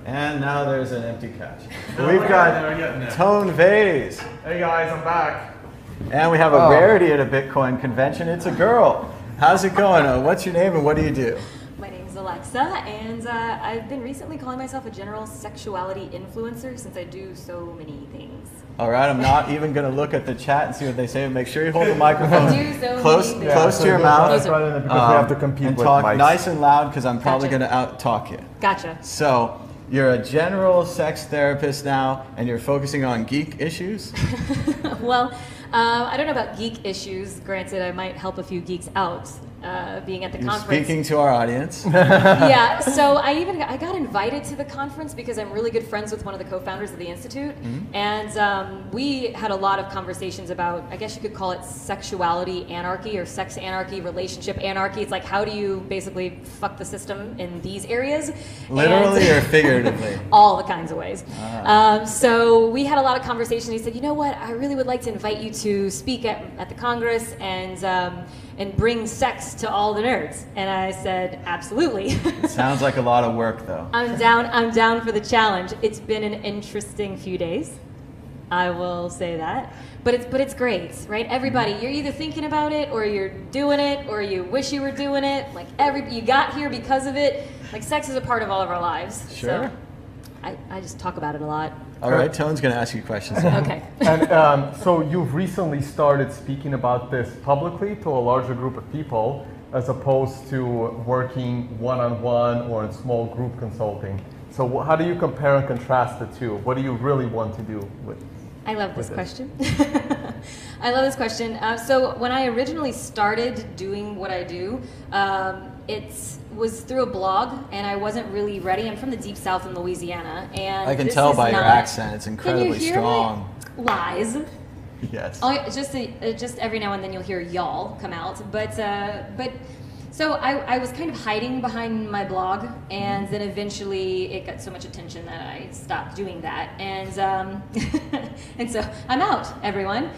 And now there's an empty couch. We've got Tone Vays. Hey guys, I'm back. And we have a rarity at a Bitcoin convention. It's a girl. How's it going? What's your name and what do you do? My name's Alexa, and I've been recently calling myself a general sexuality influencer since I do so many things. All right, I'm not even going to look at the chat and see what they say. Make sure you hold the microphone close to your mouth. Because we have to compete and with talk mics. nice and loud because I'm probably going to out-talk you. Gotcha. So, you're a general sex therapist now, and you're focusing on geek issues? Well, I don't know about geek issues. Granted, I might help a few geeks out being at the conference. Speaking to our audience. Yeah, so I got invited to the conference because I'm really good friends with one of the co-founders of the Institute. Mm-hmm. And we had a lot of conversations about, I guess you could call it sexuality anarchy or sex anarchy, relationship anarchy. It's like, how do you basically fuck the system in these areas? Literally or figuratively? All the kinds of ways. So we had a lot of conversations. He said, you know what, I really would like to invite you to speak at the Congress and bring sex to all the nerds. And I said, absolutely. It sounds like a lot of work, though. I'm down for the challenge. It's been an interesting few days, I will say that. But it's great, right? Everybody, you're either thinking about it, or you're doing it, or you wish you were doing it. Like you got here because of it. Like sex is a part of all of our lives. Sure. So I just talk about it a lot. All right, Tone's going to ask you questions now. Okay. And so you've recently started speaking about this publicly to a larger group of people, as opposed to working one-on-one or in small group consulting. So how do you compare and contrast the two? What do you really want to do with? I love this question. I love this question. So when I originally started doing what I do, it was through a blog, and I wasn't really ready. I'm from the deep south in Louisiana, and I can tell by your accent; it's incredibly strong. Lies. Yes. Just every now and then you'll hear y'all come out, but so I was kind of hiding behind my blog, and then eventually it got so much attention that I stopped doing that, and and so I'm out, everyone.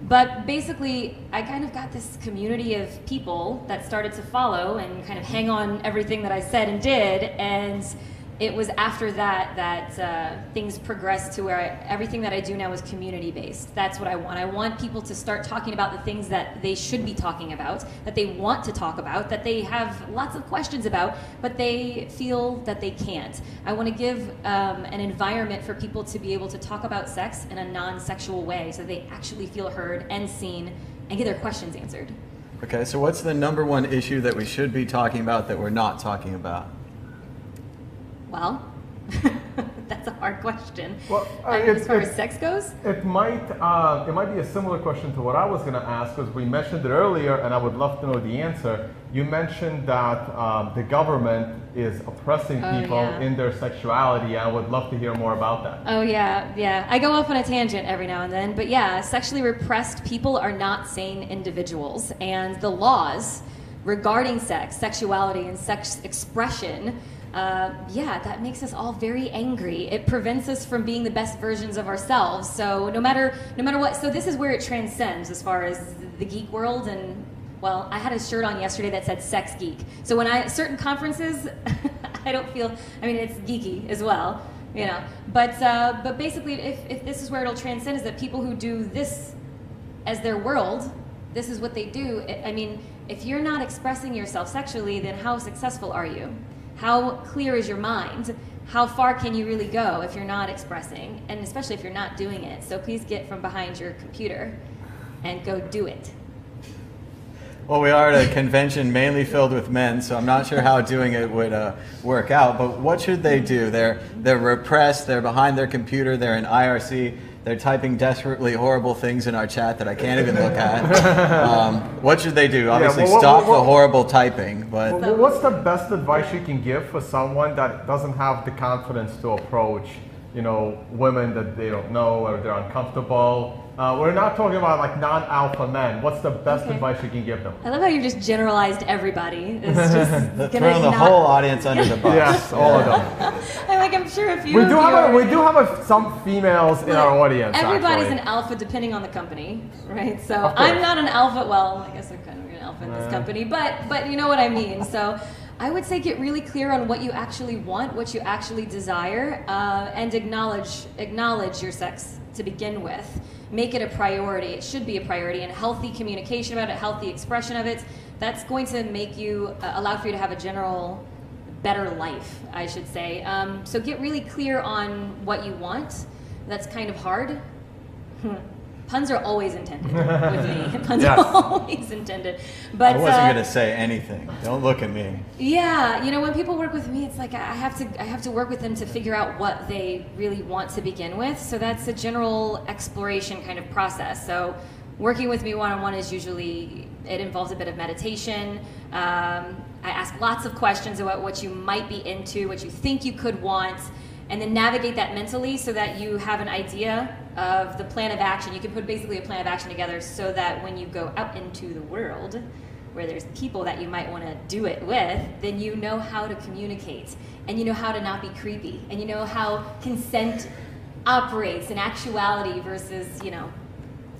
But basically, I kind of got this community of people that started to follow and kind of hang on everything that I said and did, and it was after that things progressed to where everything that I do now is community-based. That's what I want. I want people to start talking about the things that they should be talking about, that they want to talk about, that they have lots of questions about, but they feel that they can't. I want to give an environment for people to be able to talk about sex in a non-sexual way so they actually feel heard and seen and get their questions answered. Okay, so what's the number one issue that we should be talking about that we're not talking about? Well, that's a hard question. Well, as far as sex goes? It might be a similar question to what I was going to ask, because we mentioned it earlier, and I would love to know the answer. You mentioned that the government is oppressing people in their sexuality. I would love to hear more about that. Oh, yeah. I go off on a tangent every now and then, but yeah, sexually repressed people are not sane individuals, and the laws regarding sex, sexuality, and sex expression that makes us all very angry. It prevents us from being the best versions of ourselves. So no matter what, so this is where it transcends as far as the geek world. And well, I had a shirt on yesterday that said sex geek. So when certain conferences, I don't feel, it's geeky as well, you know. But basically, if this is where it'll transcend, is that people who do this as their world, this is what they do. If you're not expressing yourself sexually, then how successful are you? How clear is your mind? How far can you really go if you're not expressing, and especially if you're not doing it? So please get from behind your computer and go do it. Well, we are at a convention mainly filled with men, so I'm not sure how doing it would work out. But what should they do? They're repressed, they're behind their computer, they're in IRC, they're typing desperately horrible things in our chat that I can't even look at. What should they do? Obviously, stop the horrible typing. But what's the best advice you can give for someone that doesn't have the confidence to approach, women that they don't know or they're uncomfortable? We're not talking about like non-alpha men. What's the best advice you can give them? I love how you just generalized everybody. It's just throwing the whole audience under the bus. Yes, all of them. I'm sure if you. We do have some females in our audience. Everybody's actually an alpha depending on the company, right? So I'm not an alpha. Well, I guess I'm kind of an alpha in this company, but you know what I mean. So I would say get really clear on what you actually want, what you actually desire, and acknowledge your sex to begin with. Make it a priority. It should be a priority, and healthy communication about it, healthy expression of it. That's going to make you allow for you to have a general better life, I should say. So get really clear on what you want. That's kind of hard. Puns are always intended with me. Puns are always intended. But I wasn't going to say anything. Don't look at me. Yeah, you know, when people work with me, it's like I have to work with them to figure out what they really want to begin with. So that's a general exploration kind of process. So working with me one-on-one is usually, it involves a bit of meditation. I ask lots of questions about what you might be into, what you think you could want, and then navigate that mentally so that you have an idea of the plan of action. You can put basically a plan of action together so that when you go out into the world where there's people that you might want to do it with, then you know how to communicate, and you know how to not be creepy, and you know how consent operates in actuality versus, you know,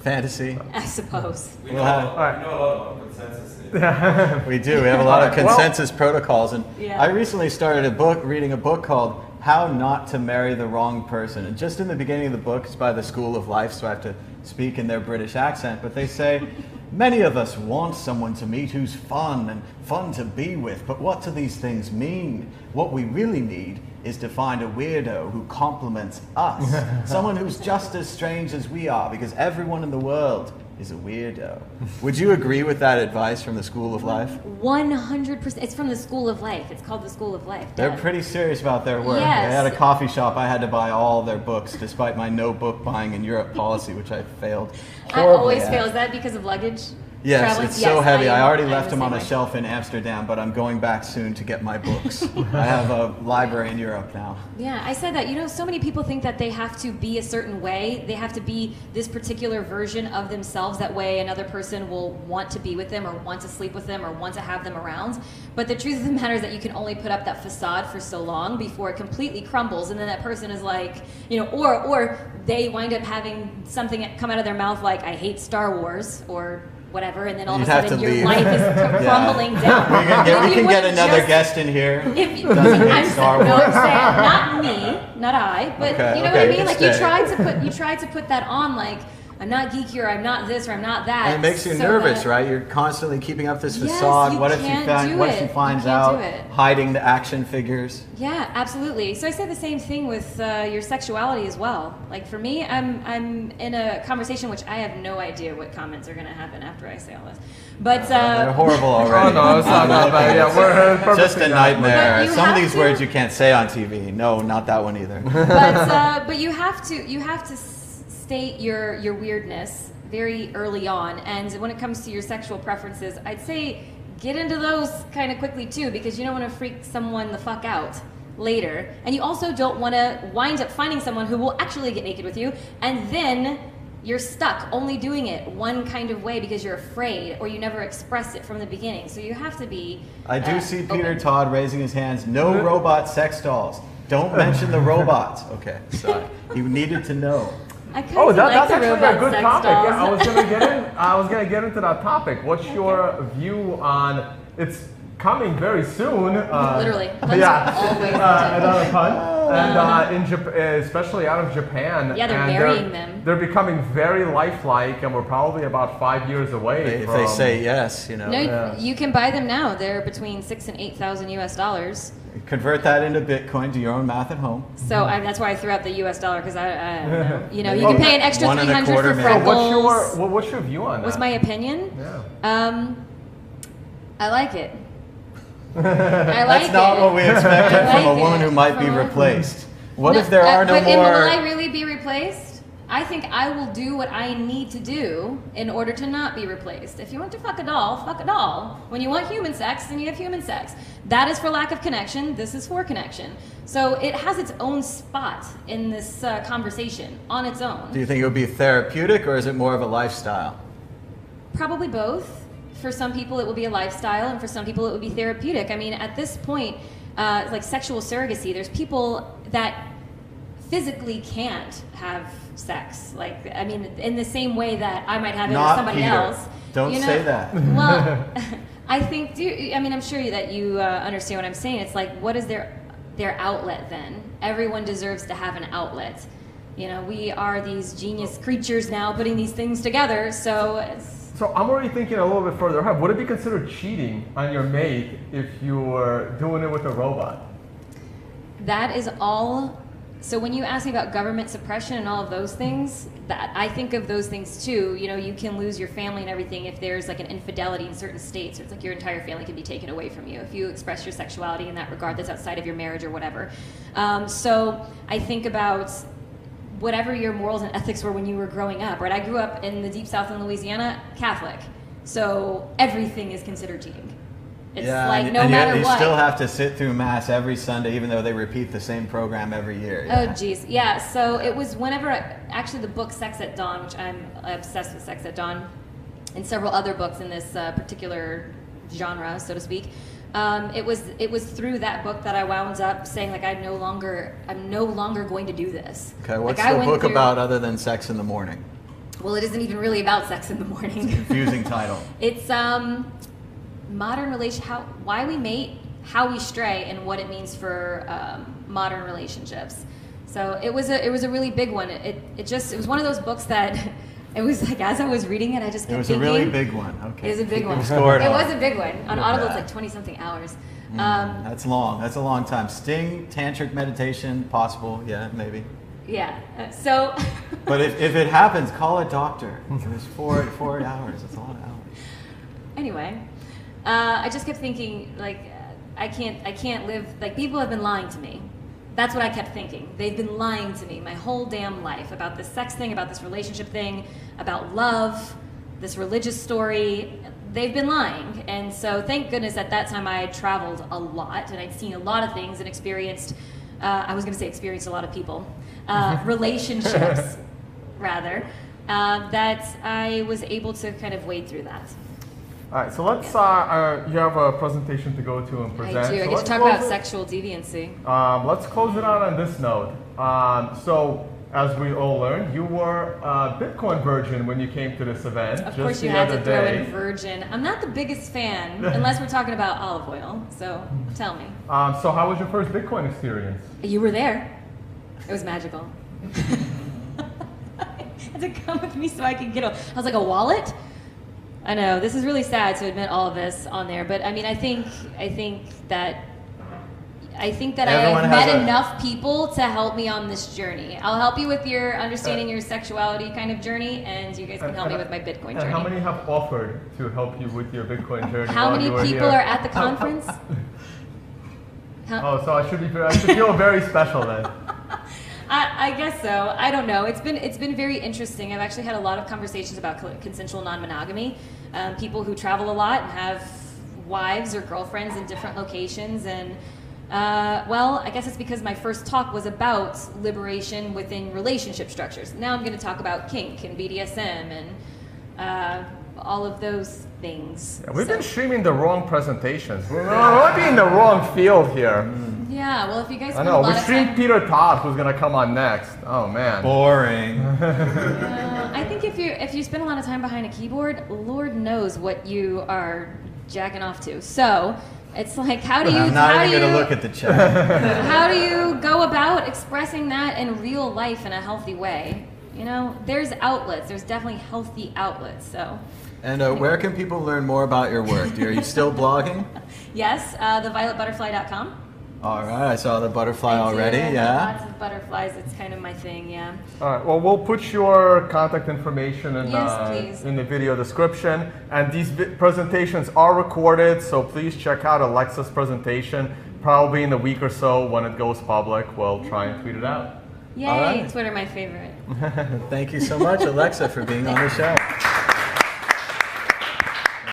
fantasy, I suppose. We know a lot about consensus here. We do. We have a lot of consensus protocols, and Yeah. I recently started reading a book called How Not to Marry the Wrong Person. And just in the beginning of the book, it's by the School of Life, so I have to speak in their British accent, but they say, many of us want someone to meet who's fun and fun to be with, but what do these things mean? What we really need is to find a weirdo who complements us, someone who's just as strange as we are, because everyone in the world is a weirdo. Would you agree with that advice from the School of Life? 100%. It's from the School of Life. It's called the School of Life. They're Yeah. pretty serious about their work. Yes. They had a coffee shop. I had to buy all their books, despite my no book buying in Europe policy, which I failed I horribly always at. fail. Is that because of luggage? Yes, Traveling? it's so heavy. I already left am them the on a same way. shelf in Amsterdam, but I'm going back soon to get my books. I have a library in Europe now. Yeah, I said that. You know, so many people think that they have to be a certain way. They have to be this particular version of themselves. That way another person will want to be with them or want to sleep with them or want to have them around. But the truth of the matter is that you can only put up that facade for so long before it completely crumbles. And then that person is like, you know, or they wind up having something come out of their mouth like, I hate Star Wars, or whatever, and then all of a You'd have sudden to your leave. life is crumbling down. We can get another just- guest in here. If you, Doesn't hate Star no, Wars. I'm saying not me, not I, but Okay, you know okay, what I mean. you Like stay. you tried to put that on, like I'm not geeky or I'm not this or I'm not that. And it makes you so nervous, that- right? You're constantly keeping up this Yes, facade. you What if can't she do what if it. she You finds can't out do it. hiding the action figures? Yeah, absolutely. So I say the same thing with your sexuality as well. Like for me, I'm in a conversation which I have no idea what comments are going to happen after I say all this. But They're horrible already. Oh no, it's not that bad. Yeah, we're perfectly Just a fine. nightmare. But you Some of have these to- words you can't say on TV. No, not that one either. but you have to state your weirdness very early on, and when it comes to your sexual preferences, I'd say get into those kind of quickly too, because you don't want to freak someone the fuck out later, and you also don't want to wind up finding someone who will actually get naked with you, and then you're stuck only doing it one kind of way because you're afraid or you never expressed it from the beginning. So you have to be I do see Peter open. Todd raising his hands. No robot sex dolls. Don't mention the robots. Okay, sorry. You needed to know. I kind Oh, of that's like the actually a robot good sex topic. dolls. Yeah, I was gonna get into that topic. What's your view on? It's coming very soon. Literally. Puns Yeah. are always Another pun. And in Japan, especially out of Japan. Yeah, they're and marrying them. They're becoming very lifelike, and we're probably about 5 years away. If they say yes, you know. No, Yeah. you can buy them now. They're between $6,000 and $8,000 US. Convert that into Bitcoin. Do your own math at home. So that's why I threw out the US dollar, because I don't know. You know, you Well, can pay an extra 1 $300 for1/4 million. freckles. what's your view on that? What's my opinion? Yeah. I like it. I like That's it. not what we expected I from like a woman it. who might be From a- replaced. What if there are no but more? will I really be replaced? I think I will do what I need to do in order to not be replaced. If you want to fuck a doll, fuck a doll. When you want human sex, then you have human sex. That is for lack of connection. This is for connection. So it has its own spot in this conversation on its own. Do you think it would be therapeutic, or is it more of a lifestyle? Probably both. For some people, it will be a lifestyle, and for some people, it would be therapeutic. I mean, at this point, like sexual surrogacy, there's people that physically can't have sex. Like, I mean, in the same way that I might have it with Not somebody Peter. else. Don't you know? say that. Well, I think, I mean, I'm sure that you understand what I'm saying. It's like, what is their outlet then? Everyone deserves to have an outlet. You know, we are these genius creatures now putting these things together, so it's... So I'm already thinking a little bit further ahead. Would it be considered cheating on your maid if you were doing it with a robot? That is all... So when you ask me about government suppression and all of those things, that I think of those things too. You know, you can lose your family and everything if there's like an infidelity in certain states. It's like your entire family can be taken away from you if you express your sexuality in that regard that's outside of your marriage or whatever. So I think about whatever your morals and ethics were when you were growing up, right? I grew up in the deep south in Louisiana, Catholic. So everything is considered cheating. It's like no matter what. You what. still have to sit through Mass every Sunday, even though they repeat the same program every year. Yeah. Oh, geez. Yeah, so it was whenever, actually the book Sex at Dawn, which I'm obsessed with Sex at Dawn, and several other books in this particular genre, so to speak. It was through that book that I wound up saying, like, I'm no longer going to do this. Okay, what's like, the book about other than sex in the morning? Well, it isn't even really about sex in the morning. It's a confusing title. It's modern why we mate, how we stray, and what it means for modern relationships. So it was a really big one. It was one of those books that it was like as I was reading it, I just kept thinking. It was a really big one. Okay. It was a big one. It was a big one. On Audible, it's like 20-something hours. That's long. That's a long time. Sting, tantric meditation, possible. Yeah, maybe. Yeah. So. But if it happens, call a doctor. It was 4 hours. That's a lot of hours. Anyway. I just kept thinking, like, I can't live, like, people have been lying to me. That's what I kept thinking. They've been lying to me my whole damn life about this sex thing, about this relationship thing, about love, this religious story. They've been lying. And so thank goodness at that time I had traveled a lot and I'd seen a lot of things and experienced, experienced a lot of people, relationships, rather, that I was able to kind of wade through that. All right, so let's, you have a presentation to go to and present. I do. I get to talk about sexual deviancy. Let's close it out on this note. So, as we all learned, you were a Bitcoin virgin when you came to this event. Of course you had to throw in virgin. I'm not the biggest fan, unless we're talking about olive oil, so tell me. So how was your first Bitcoin experience? You were there. It was magical. Had to come with me so I could get I was like, a wallet? I know, this is really sad to admit all of this on there, but I mean, I think that I have met enough people to help me on this journey. I'll help you with your understanding your sexuality kind of journey, and you guys can help me with my Bitcoin journey. And how many have offered to help you with your Bitcoin journey? How many people are at the conference? Oh, so I should feel very special then. I guess so. I don't know. It's been very interesting. I've actually had a lot of conversations about consensual non-monogamy. People who travel a lot and have wives or girlfriends in different locations, and well, I guess it's because my first talk was about liberation within relationship structures. Now I'm going to talk about kink and BDSM and all of those things. Yeah, we've been streaming the wrong presentations. We might be in the wrong field here. Yeah, well, if you guys spend a lot of time... we streamed Peter Todd, who's going to come on next. Oh, man. Boring. I think if you spend a lot of time behind a keyboard, Lord knows what you are jacking off to. So, it's like, how do you... I'm not even going to look at the chat. How do you go about expressing that in real life in a healthy way? You know, there's outlets. There's definitely healthy outlets, so... And where can people learn more about your work? Are you still blogging? Yes, thevioletbutterfly.com. All right, I saw the butterfly already, yeah. Lots of butterflies, it's kind of my thing, yeah. All right, well, we'll put your contact information in the video description. And these presentations are recorded, so please check out Alexa's presentation. Probably in a week or so when it goes public, we'll try and tweet it out. Yay, Twitter my favorite. Thank you so much, Alexa, for being on the show.